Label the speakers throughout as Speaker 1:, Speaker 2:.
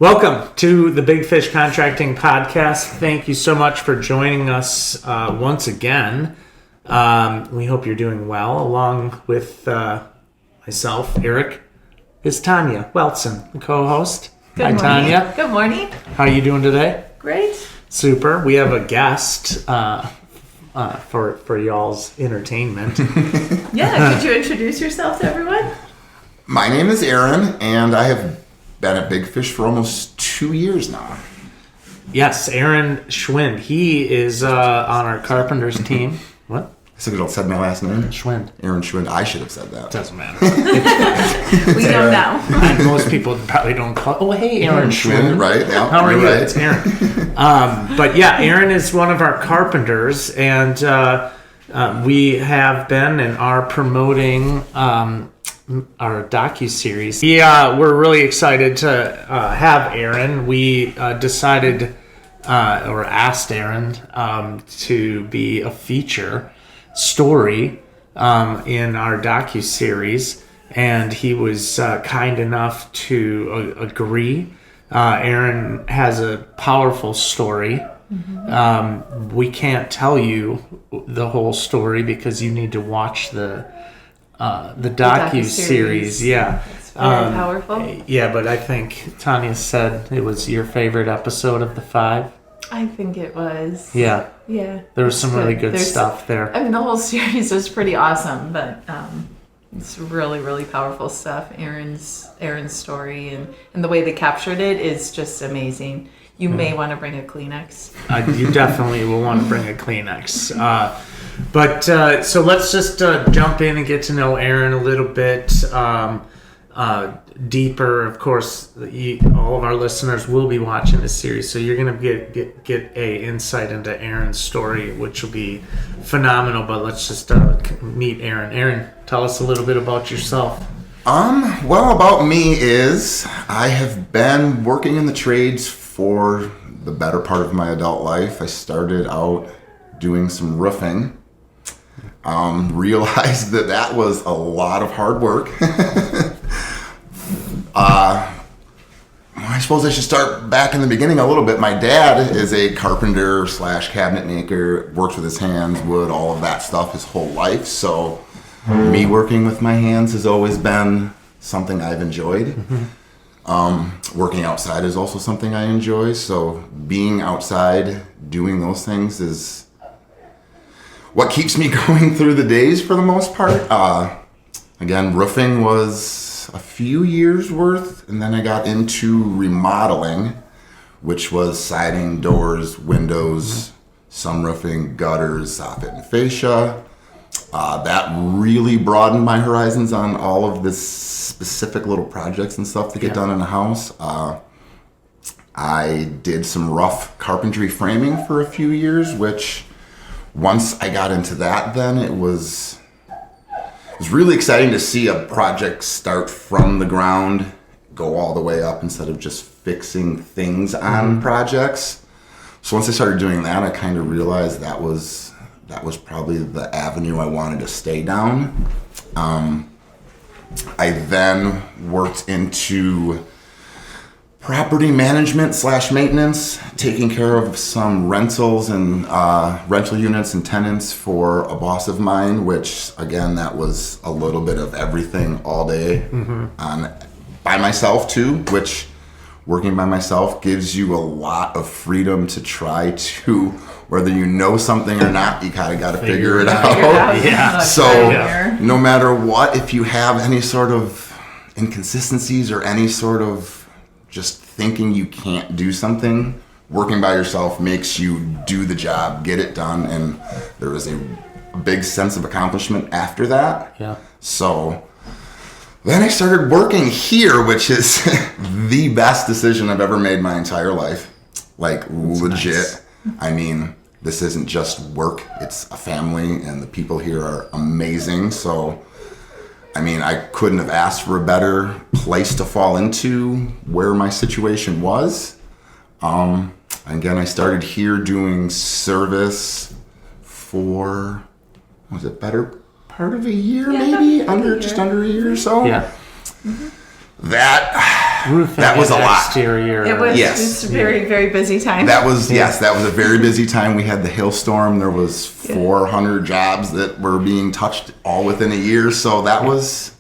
Speaker 1: Welcome to the Big Fish Contracting Podcast. Thank you so much for joining us once again. We hope you're doing well. Along with myself, Eric, is Tanya Weltson, the co-host.
Speaker 2: Good morning.
Speaker 1: Tanya.
Speaker 2: Good morning.
Speaker 1: How are you doing today?
Speaker 2: Great.
Speaker 1: Super. We have a guest for y'all's entertainment.
Speaker 2: Yeah, could you introduce yourself to everyone?
Speaker 3: My name is Aaron, and I have been at Big Fish for almost 2 years now.
Speaker 1: Yes, Aaron Schwind. He is on our carpenters team. What?
Speaker 3: I should have said my last name.
Speaker 1: Schwind.
Speaker 3: Aaron Schwind. I should have said that.
Speaker 1: Doesn't matter.
Speaker 2: We know now.
Speaker 1: And most people probably don't call. Oh, hey, Aaron Schwind.
Speaker 3: Right? Yeah.
Speaker 1: How are you?
Speaker 3: Right.
Speaker 1: It's Aaron. But yeah, Aaron is one of our carpenters, and we have been and are promoting our docu-series. We're really excited to have Aaron. We decided or asked Aaron to be a feature story in our docu-series, and he was kind enough to agree. Aaron has a powerful story. Mm-hmm. We can't tell you the whole story because you need to watch the docu-series. Yeah.
Speaker 2: It's very powerful.
Speaker 1: Yeah, but I think Tanya said it was your favorite episode of the 5.
Speaker 2: I think it was.
Speaker 1: Yeah.
Speaker 2: Yeah.
Speaker 1: There was some really good stuff there.
Speaker 2: I mean, the whole series was pretty awesome, but it's really, really powerful stuff. Aaron's story and the way they captured it is just amazing. You may want to bring a Kleenex.
Speaker 1: You definitely will want to bring a Kleenex. But so let's just jump in and get to know Aaron a little bit deeper. Of course, all of our listeners will be watching this series, so you're going to get a insight into Aaron's story, which will be phenomenal. But let's just meet Aaron. Aaron, tell us a little bit about yourself.
Speaker 3: Well, about me is I have been working in the trades for the better part of my adult life. I started out doing some roofing. Realized that was a lot of hard work. I suppose I should start back in the beginning a little bit. My dad is a carpenter / cabinet maker, works with his hands, wood, all of that stuff his whole life. So me working with my hands has always been something I've enjoyed. Mm-hmm. Working outside is also something I enjoy. So being outside, doing those things is what keeps me going through the days for the most part. Again, roofing was a few years worth, and then I got into remodeling, which was siding, doors, windows, sunroofing, gutters, soffit and fascia. That really broadened my horizons on all of this specific little projects and stuff to get done in the house. I did some rough carpentry framing for a few years, which once I got into that, then it was really exciting to see a project start from the ground, go all the way up instead of just fixing things on projects. So once I started doing that, I kind of realized that was probably the avenue I wanted to stay down. I then worked into property management / maintenance, taking care of some rentals and rental units and tenants for a boss of mine, which again, that was a little bit of everything all day by myself too, which working by myself gives you a lot of freedom to try to, whether you know something or not, you kind of got to figure it out.
Speaker 1: Yeah.
Speaker 3: So no matter what, if you have any sort of inconsistencies or any sort of just thinking you can't do something, working by yourself makes you do the job, get it done, and there was a big sense of accomplishment after that.
Speaker 1: Yeah.
Speaker 3: So then I started working here, which is the best decision I've ever made my entire life. Like, legit. Nice. I mean, this isn't just work, it's a family, and the people here are amazing. So I mean, I couldn't have asked for a better place to fall into where my situation was. Again, I started here doing service for, was it better part of a year, maybe? Just under a year or so?
Speaker 1: Yeah.
Speaker 3: That
Speaker 1: roofing
Speaker 3: that was
Speaker 1: and
Speaker 3: a lot.
Speaker 1: exterior.
Speaker 2: It was
Speaker 3: Yes.
Speaker 2: it's a very, very busy time.
Speaker 3: That was a very busy time. We had the hailstorm. There was 400 jobs that were being touched all within a year. So that was.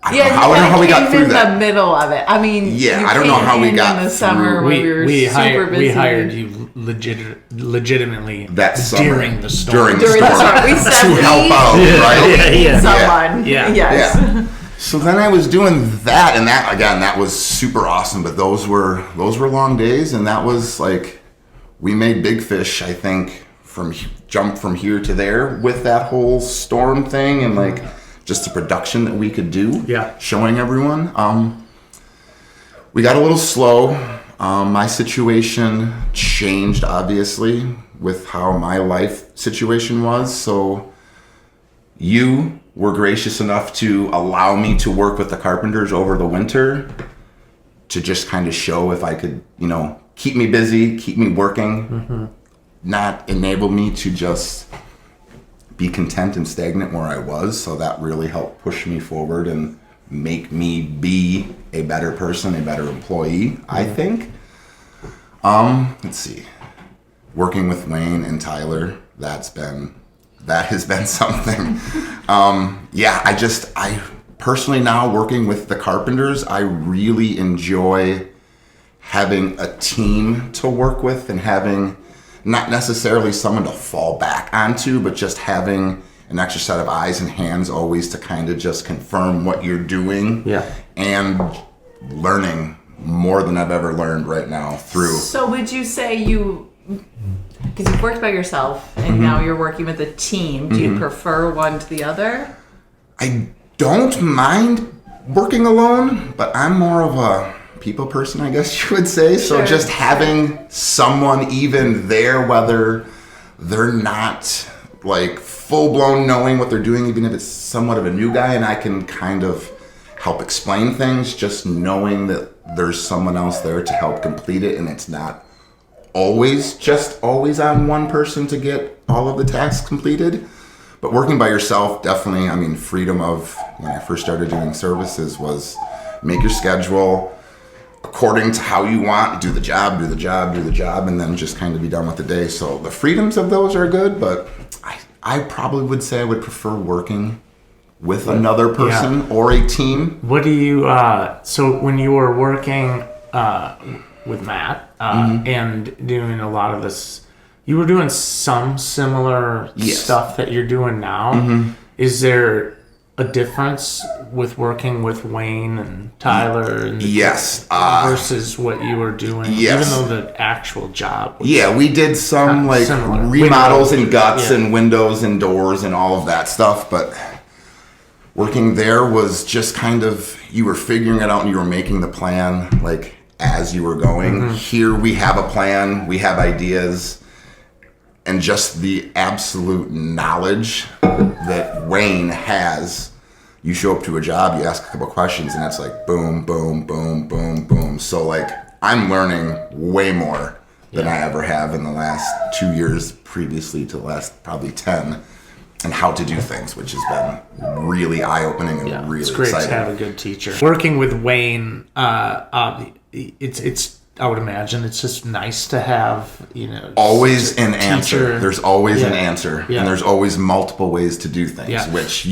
Speaker 3: I don't know how we got through that.
Speaker 2: In the middle of it. I mean,
Speaker 3: I don't know how we got
Speaker 2: in the summer when we were super busy.
Speaker 1: We hired you legitimately
Speaker 3: that summer,
Speaker 1: during the storm.
Speaker 2: During the storm, we said
Speaker 3: to help out, right?
Speaker 2: We need someone.
Speaker 1: Yeah.
Speaker 2: Yes.
Speaker 3: Yeah. So then I was doing that, and that was super awesome. But those were long days, and that was like we made big fish. I think jump from here to there with that whole storm thing, and like just the production that we could do.
Speaker 1: Yeah,
Speaker 3: showing everyone. We got a little slow. My situation changed obviously with how my life situation was. So you were gracious enough to allow me to work with the carpenters over the winter to just kind of show if I could, keep me busy, keep me working, not enable me to just be content and stagnant where I was. So that really helped push me forward and make me be a better person, a better employee, I think. Let's see. Working with Wayne and Tyler, that has been something. I personally now working with the carpenters, I really enjoy having a team to work with and having not necessarily someone to fall back onto, but just having an extra set of eyes and hands always to kind of just confirm what you're doing.
Speaker 1: Yeah.
Speaker 3: And learning more than I've ever learned right now through.
Speaker 2: So would you say because you've worked by yourself and now you're working with a team, do you prefer one to the other?
Speaker 3: I don't mind working alone, but I'm more of a people person, I guess you would say. So just having someone even there, whether they're not like full blown knowing what they're doing, even if it's somewhat of a new guy, and I can kind of help explain things, just knowing that there's someone else there to help complete it, and it's not always on one person to get all of the tasks completed. But working by yourself, definitely, freedom of when I first started doing services was make your schedule according to how you want, do the job, and then just kind of be done with the day. So the freedoms of those are good, but I probably would say I would prefer working with another person or a team.
Speaker 1: What do you, so when you were working with Matt and doing a lot of this, you were doing some similar stuff that you're doing now. Is there a difference with working with Wayne and Tyler and versus what you were doing, even though the actual job was
Speaker 3: we did some like similar remodels and guts and windows and doors and all of that stuff, but working there was just kind of, you were figuring it out and you were making the plan like as you were going. Here we have a plan, we have ideas, and just the absolute knowledge that Wayne has. You show up to a job, you ask a couple questions, and it's like boom, boom, boom, boom, boom. So like I'm learning way more than I ever have in the last 2 years previously to the last probably 10, and how to do things, which has been really eye-opening and really exciting.
Speaker 1: It's great to have a good teacher. Working with Wayne, it's I would imagine it's just nice to have,
Speaker 3: always an answer. There's always an answer,
Speaker 1: and
Speaker 3: there's always multiple ways to do things, which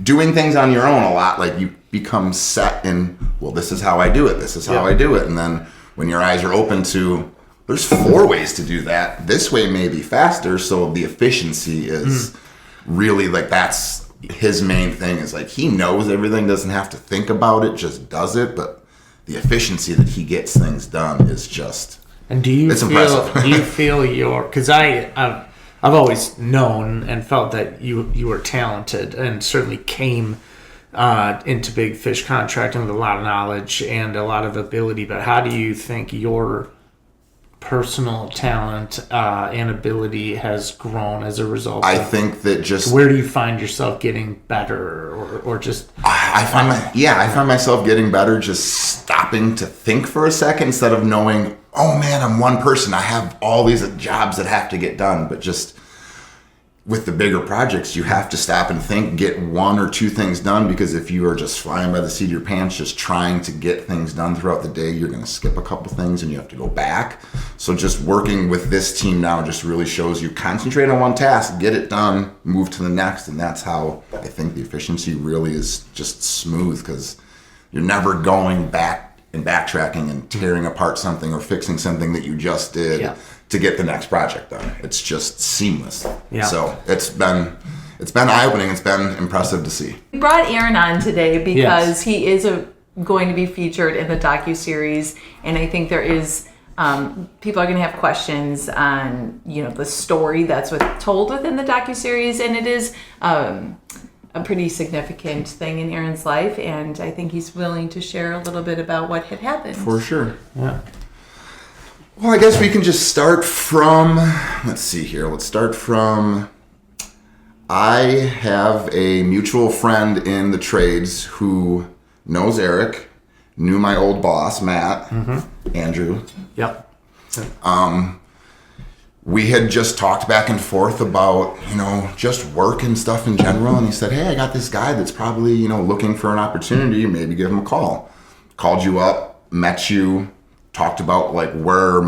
Speaker 3: doing things on your own a lot, like you become set in, well, this is how I do it, this is how I do it, and then when your eyes are open to, there's 4 ways to do that, this way may be faster, so the efficiency is really like, that's his main thing, is like he knows everything, doesn't have to think about it, just does it, but the efficiency that he gets things done is just,
Speaker 1: and do you
Speaker 3: impressive.
Speaker 1: Do you feel because I've always known and felt that you were talented and certainly came into big fish contracting with a lot of knowledge and a lot of ability, but how do you think your personal talent and ability has grown as a result?
Speaker 3: I think that just,
Speaker 1: where do you find yourself getting better, or just?
Speaker 3: I find myself getting better just stopping to think for a second instead of knowing, oh man, I'm one person, I have all these jobs that have to get done, but just with the bigger projects, you have to stop and think, get one or two things done, because if you are just flying by the seat of your pants, just trying to get things done throughout the day, you're going to skip a couple things and you have to go back. So just working with this team now just really shows you concentrate on one task, get it done, move to the next. And that's how I think the efficiency really is just smooth, because you're never going back and backtracking and tearing apart something or fixing something that you just did.
Speaker 1: Yeah.
Speaker 3: To get the next project done. It's just seamless.
Speaker 1: Yeah.
Speaker 3: So it's been eye-opening. It's been impressive to see.
Speaker 2: We brought Aaron on today because
Speaker 1: Yes.
Speaker 2: he is going to be featured in the docuseries, and I think there is people are going to have questions on the story that's told within the docuseries, and it is a pretty significant thing in Aaron's life, and I think he's willing to share a little bit about what had happened.
Speaker 3: For sure.
Speaker 1: Yeah.
Speaker 3: Well, I guess we can just start from, let's see here. Let's start from, I have a mutual friend in the trades who knows Eric, knew my old boss, Matt, Andrew.
Speaker 1: Yep.
Speaker 3: We had just talked back and forth about, just work and stuff in general. And he said, hey, I got this guy that's probably, looking for an opportunity. Maybe give him a call. Called you up, met you. Talked about like where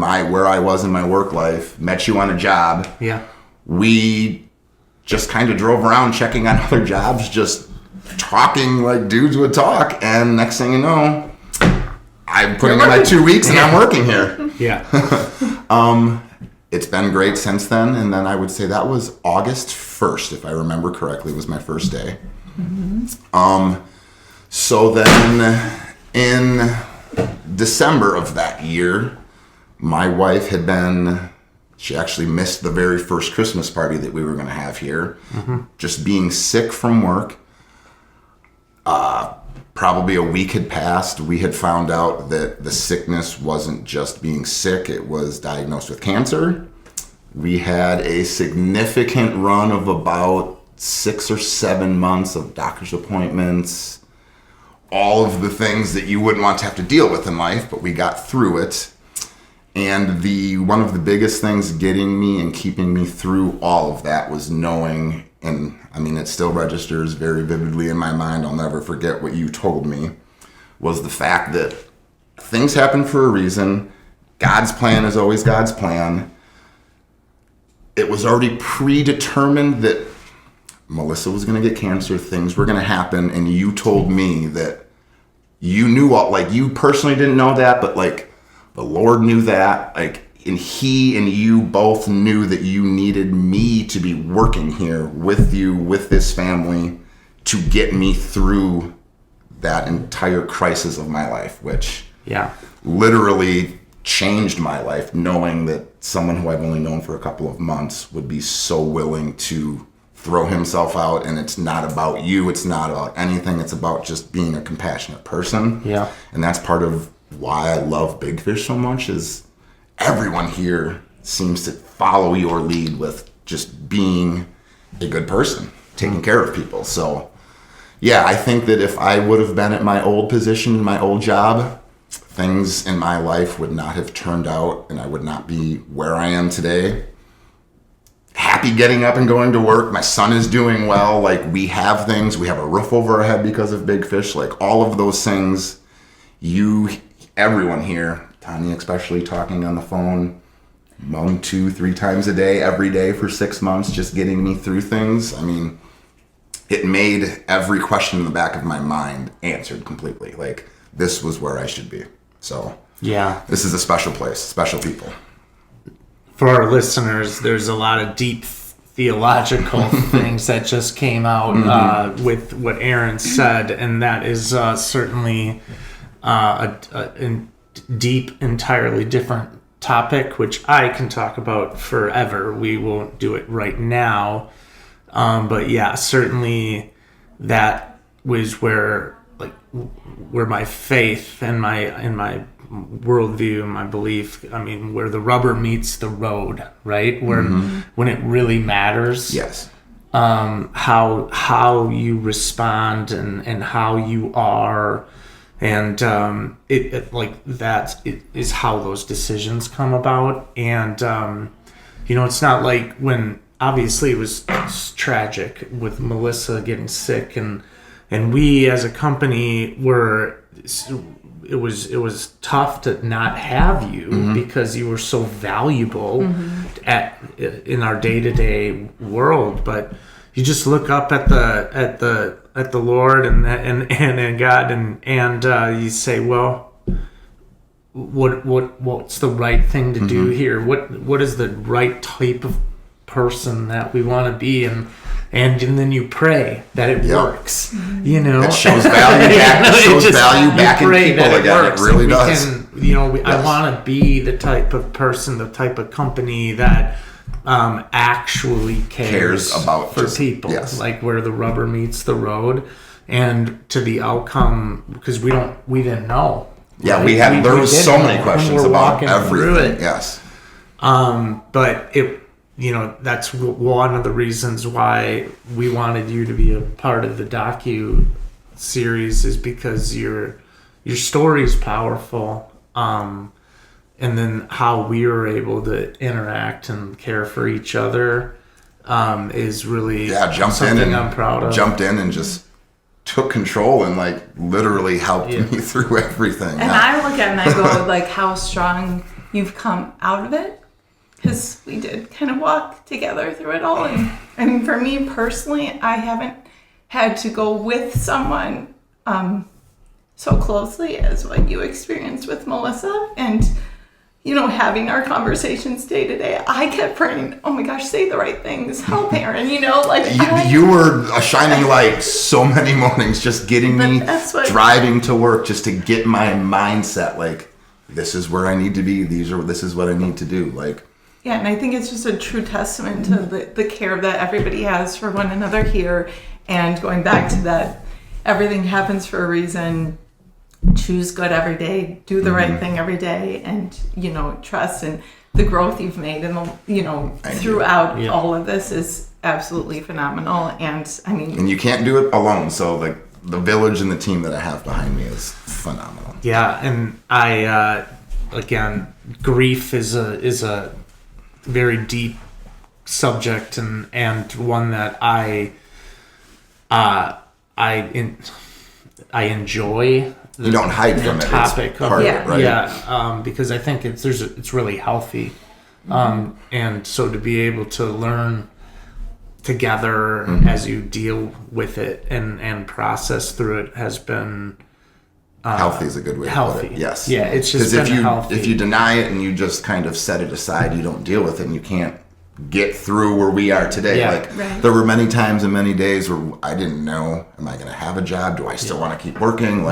Speaker 3: I was in my work life, met you on a job.
Speaker 1: Yeah.
Speaker 3: We just kind of drove around checking on other jobs, just talking like dudes would talk. And next thing you know, I'm putting in my 2 weeks and I'm working here.
Speaker 1: Yeah.
Speaker 3: It's been great since then. And then I would say that was August 1st, if I remember correctly, was my first day. So then in December of that year, my wife she actually missed the very first Christmas party that we were going to have here. Just being sick from work. Probably a week had passed. We had found out that the sickness wasn't just being sick, it was diagnosed with cancer. We had a significant run of about 6 or 7 months of doctor's appointments, all of the things that you wouldn't want to have to deal with in life, but we got through it. And one of the biggest things getting me and keeping me through all of that was knowing, and I mean, it still registers very vividly in my mind, I'll never forget what you told me, was the fact that things happen for a reason. God's plan is always God's plan. It was already predetermined that Melissa was going to get cancer, things were going to happen, and you told me that you knew you personally didn't know that, but like the Lord knew that, and he and you both knew that you needed me to be working here with you, with this family, to get me through that entire crisis of my life, which literally changed my life, knowing that someone who I've only known for a couple of months would be so willing to throw himself out. And it's not about you, it's not about anything, it's about just being a compassionate person.
Speaker 1: Yeah.
Speaker 3: And that's part of why I love Big Fish so much, is everyone here seems to follow your lead with just being a good person, taking care of people. So yeah, I think that if I would have been at my old position, my old job, things in my life would not have turned out, and I would not be where I am today. Happy getting up and going to work. My son is doing well. We have things. We have a roof over our head because of Big Fish. All of those things, everyone here, Tanya especially, talking on the phone 1, 2, 3 times a day, every day for 6 months, just getting me through things. I mean, it made every question in the back of my mind answered completely. This was where I should be. So
Speaker 1: Yeah.
Speaker 3: This is a special place, special people.
Speaker 1: For our listeners, there's a lot of deep theological things that just came out with what Aaron said, and that is certainly a deep, entirely different topic, which I can talk about forever. We won't do it right now, but yeah, certainly that was where my faith and my worldview, my belief, where the rubber meets the road, right? Where when it really matters.
Speaker 3: Yes.
Speaker 1: How you respond and how you are, and it is how those decisions come about. And it's not like when obviously it was tragic with Melissa getting sick, and we as a company were. It was tough to not have you because you were so valuable in our day-to-day world. But you just look up at the Lord and God and you say, well, what's the right thing to do here? What is the right type of person that we want to be? And then you pray that it works. You know,
Speaker 3: it shows value back. It shows value back in people again. It really does.
Speaker 1: I want to be the type of person, the type of company that actually cares
Speaker 3: about
Speaker 1: for people.
Speaker 3: Yes.
Speaker 1: Like where the rubber meets the road, and to the outcome, because we didn't know.
Speaker 3: Yeah,
Speaker 1: right?
Speaker 3: there was so many questions about everything.
Speaker 1: It.
Speaker 3: Yes.
Speaker 1: But it. That's one of the reasons why we wanted you to be a part of the docu series, is because your story is powerful, and then how we were able to interact and care for each other is really something I'm proud of.
Speaker 3: Jumped in and just took control and like literally helped me through everything.
Speaker 2: And I look at it and I go like how strong you've come out of it. Because we did kind of walk together through it all. And I mean, for me personally, I haven't had to go with someone so closely as what you experienced with Melissa. And, having our conversations day to day, I kept praying, oh my gosh, say the right things. Help Aaron,
Speaker 3: You were a shining light so many mornings, just getting me driving to work, just to get my mindset like, this is where I need to be. This is what I need to do. Like,
Speaker 2: yeah, and I think it's just a true testament to the care that everybody has for one another here. And going back to that, everything happens for a reason. Choose good every day. Do the right thing every day. And, trust. And the growth you've made and, throughout all of this is absolutely phenomenal. And, I mean...
Speaker 3: And you can't do it alone. So, like, the village and the team that I have behind me is phenomenal.
Speaker 1: Yeah, and I, again, grief is a very deep subject and one that I enjoy.
Speaker 3: You don't hide from it.
Speaker 1: Topic
Speaker 3: it's part of it, right?
Speaker 1: Yeah, because I think it's really healthy, and so to be able to learn together as you deal with it and process through it has been.
Speaker 3: Healthy is a good way to put it. Yes.
Speaker 1: Yeah, it's just been healthy.
Speaker 3: If you deny it and you just kind of set it aside, you don't deal with it, and you can't get through where we are today.
Speaker 1: Yeah.
Speaker 3: There were many times and many days where I didn't know, am I going to have a job? Do I still want to keep working?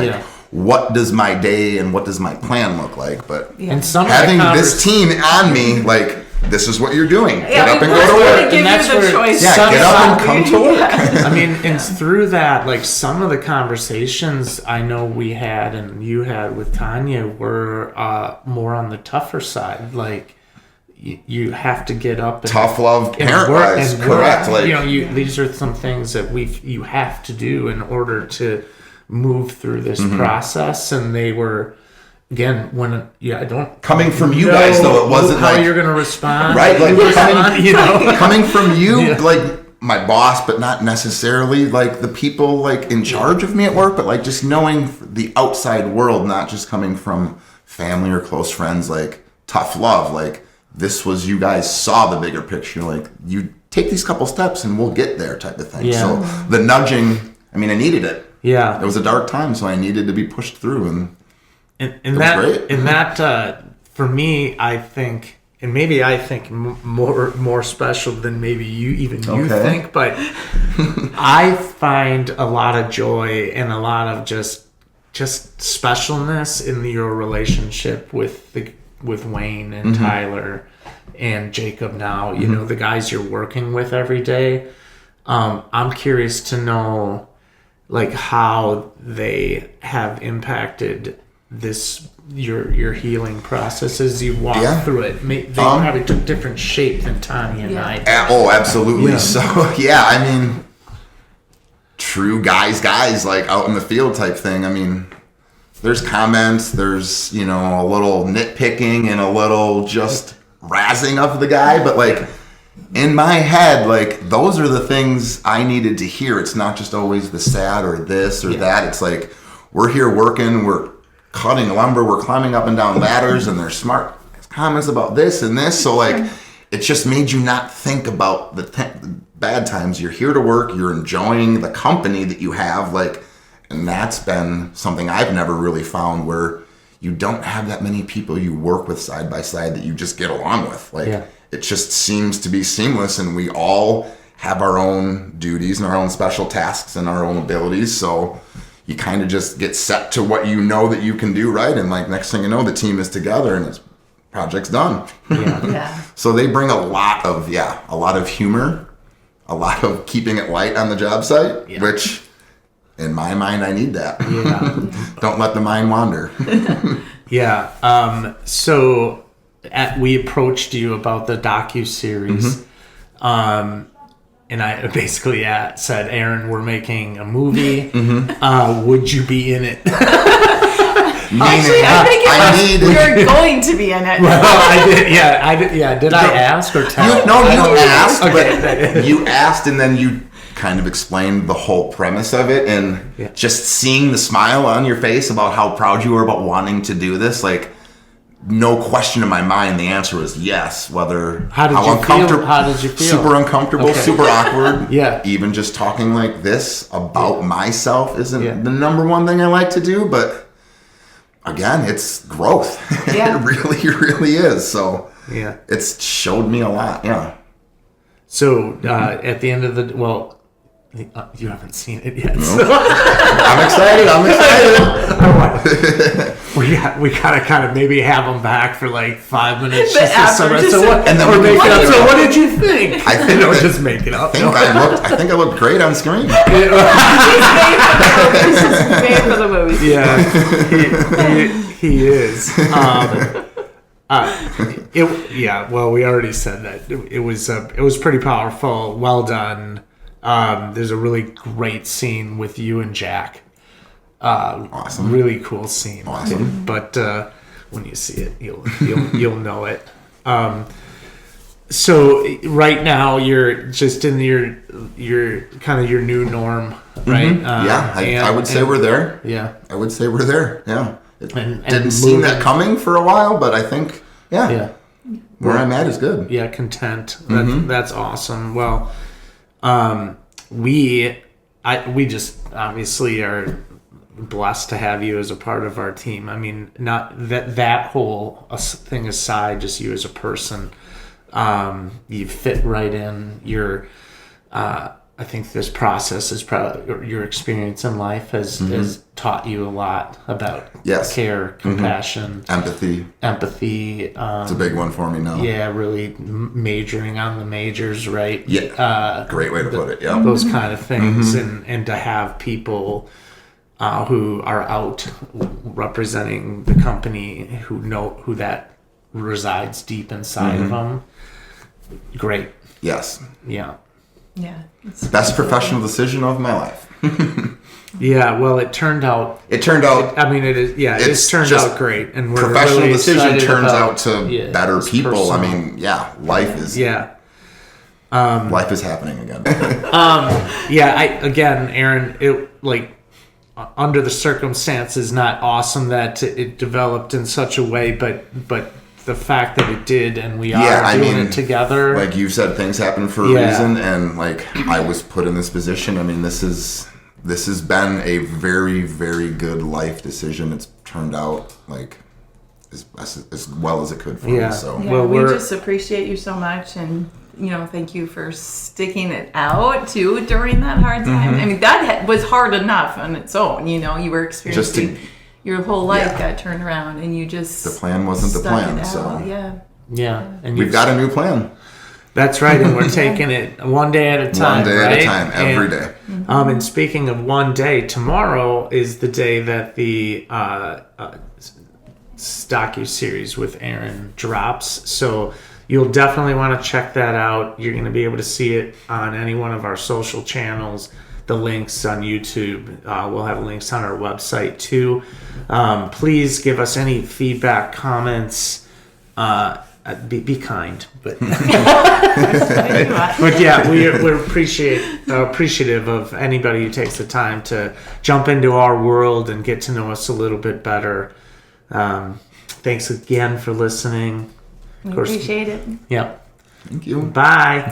Speaker 3: What does my day and what does my plan look like? But
Speaker 1: and
Speaker 3: having this team on me, like, this is what you're doing. Get up and go to work.
Speaker 2: And that's where choice.
Speaker 3: Get up and come to work.
Speaker 1: I mean, and through that, like, some of the conversations I know we had and you had with Tanya were more on the tougher side. Like, you have to get up and
Speaker 3: tough love, parent-wise, correct.
Speaker 1: Like, these are some things that you have to do in order to move through this process, and they were. Again, I don't
Speaker 3: coming from you guys though, it wasn't
Speaker 1: how
Speaker 3: like
Speaker 1: you're gonna respond,
Speaker 3: right? Like coming from you, like my boss, but not necessarily like the people like in charge of me at work, but like just knowing the outside world, not just coming from family or close friends. Like tough love, like this was you guys saw the bigger picture. Like you take these couple steps and we'll get there, type of thing. So the nudging, I mean, I needed it.
Speaker 1: Yeah,
Speaker 3: it was a dark time, so I needed to be pushed through and.
Speaker 1: And that for me, I think, and maybe I think more special than maybe you think, but I find a lot of joy and a lot of just specialness in your relationship with Wayne and Tyler and Jacob now. The guys you're working with every day. I'm curious to know, like, how they have impacted your healing process as you walk through it. They probably took different shape than Tanya and I.
Speaker 3: Oh, absolutely. Yeah. So I mean, true guys like out in the field type thing. I mean, there's comments, there's a little nitpicking and a little just razzing of the guy, but like in my head, like, those are the things I needed to hear. It's not just always the sad or this or that. It's like, we're here working, we're cutting lumber, we're climbing up and down ladders, and there's smart comments about this and this. So, like, it just made you not think about the bad times. You're here to work, you're enjoying the company that you have, like, and that's been something I've never really found, where you don't have that many people you work with side by side that you just get along with. Like, it just seems to be seamless, and we all have our own duties and our own special tasks and our own abilities. So you kind of just get set to what you know that you can do, right? And like, next thing you know, the team is together and it's project's done. So they bring a lot of humor, a lot of keeping it light on the job site, which in my mind, I need that. Don't let the mind wander.
Speaker 1: So we approached you about the docu-series. And I basically said, Aaron, we're making a movie. Would you be in it?
Speaker 2: Actually, I think you're going to be in it.
Speaker 1: Well, I did. Did I ask or tell?
Speaker 3: You asked, but you asked, and then you kind of explained the whole premise of it, and just seeing the smile on your face about how proud you were about wanting to do this, like, no question in my mind, the answer was yes. Whether
Speaker 1: how did you feel?
Speaker 3: Super uncomfortable, super awkward.
Speaker 1: Even
Speaker 3: just talking like this about myself isn't the number one thing I like to do, but again, it's growth. It really is. So it's showed me a lot.
Speaker 1: So at the end of the you haven't seen it yet.
Speaker 3: No.
Speaker 1: So.
Speaker 3: I'm excited.
Speaker 1: We gotta kind of maybe have them back for like 5 minutes.
Speaker 2: So
Speaker 1: what did you think?
Speaker 3: I think
Speaker 1: just make it up.
Speaker 3: I think I looked great on screen.
Speaker 2: He's made for the movie.
Speaker 1: He is. We already said that it was pretty powerful. Well done. There's a really great scene with you and Jack.
Speaker 3: Awesome.
Speaker 1: Really cool scene.
Speaker 3: Awesome.
Speaker 1: But when you see it, you'll know it. So right now you're just in your kind of your new norm, right?
Speaker 3: I would say we're there. I would say we're there. It didn't seem that coming for a while, but I think where I'm at is good.
Speaker 1: Content. That's awesome. Well, we just obviously are blessed to have you as a part of our team. I mean, not that whole thing aside, just you as a person. You fit right in. I think this process is probably your experience in life has taught you a lot about care, compassion, empathy.
Speaker 3: It's a big one for me now.
Speaker 1: Really majoring on the majors, right?
Speaker 3: Great way to put it.
Speaker 1: Those kind of things, and to have people who are out representing the company who know who that resides deep inside of them. Great.
Speaker 3: Yes.
Speaker 2: Best
Speaker 3: professional decision of my life.
Speaker 1: Well, it turned out. I mean, it is. It's turned out great, and we're
Speaker 3: professional
Speaker 1: really
Speaker 3: decision turns
Speaker 1: about,
Speaker 3: out to better people.
Speaker 1: Personal.
Speaker 3: I mean, life is. Life is happening again.
Speaker 1: Aaron, it under the circumstances, not awesome that it developed in such a way, but the fact that it did, and we are doing it together.
Speaker 3: Like you said, things happen for a reason, and like I was put in this position. I mean, this has been a very, very good life decision. It's turned out like as well as it could for me. So
Speaker 2: we just appreciate you so much, and thank you for sticking it out too during that hard time. I mean, that was hard enough on its own. You were experiencing. Your whole life got turned around, and you just
Speaker 3: the plan wasn't the plan. So
Speaker 1: and
Speaker 3: we've got a new plan.
Speaker 1: That's right, and we're taking it one day at a time.
Speaker 3: At a time, every day.
Speaker 1: And speaking of one day, tomorrow is the day that the docu-series with Aaron drops. So you'll definitely want to check that out. You're going to be able to see it on any one of our social channels. The links on YouTube. We'll have links on our website too. Please give us any feedback, comments, be kind, but
Speaker 2: Maybe not.
Speaker 1: but yeah, we're appreciative of anybody who takes the time to jump into our world and get to know us a little bit better. Thanks again for listening.
Speaker 2: We appreciate it.
Speaker 1: Yep.
Speaker 3: Thank you.
Speaker 1: Bye.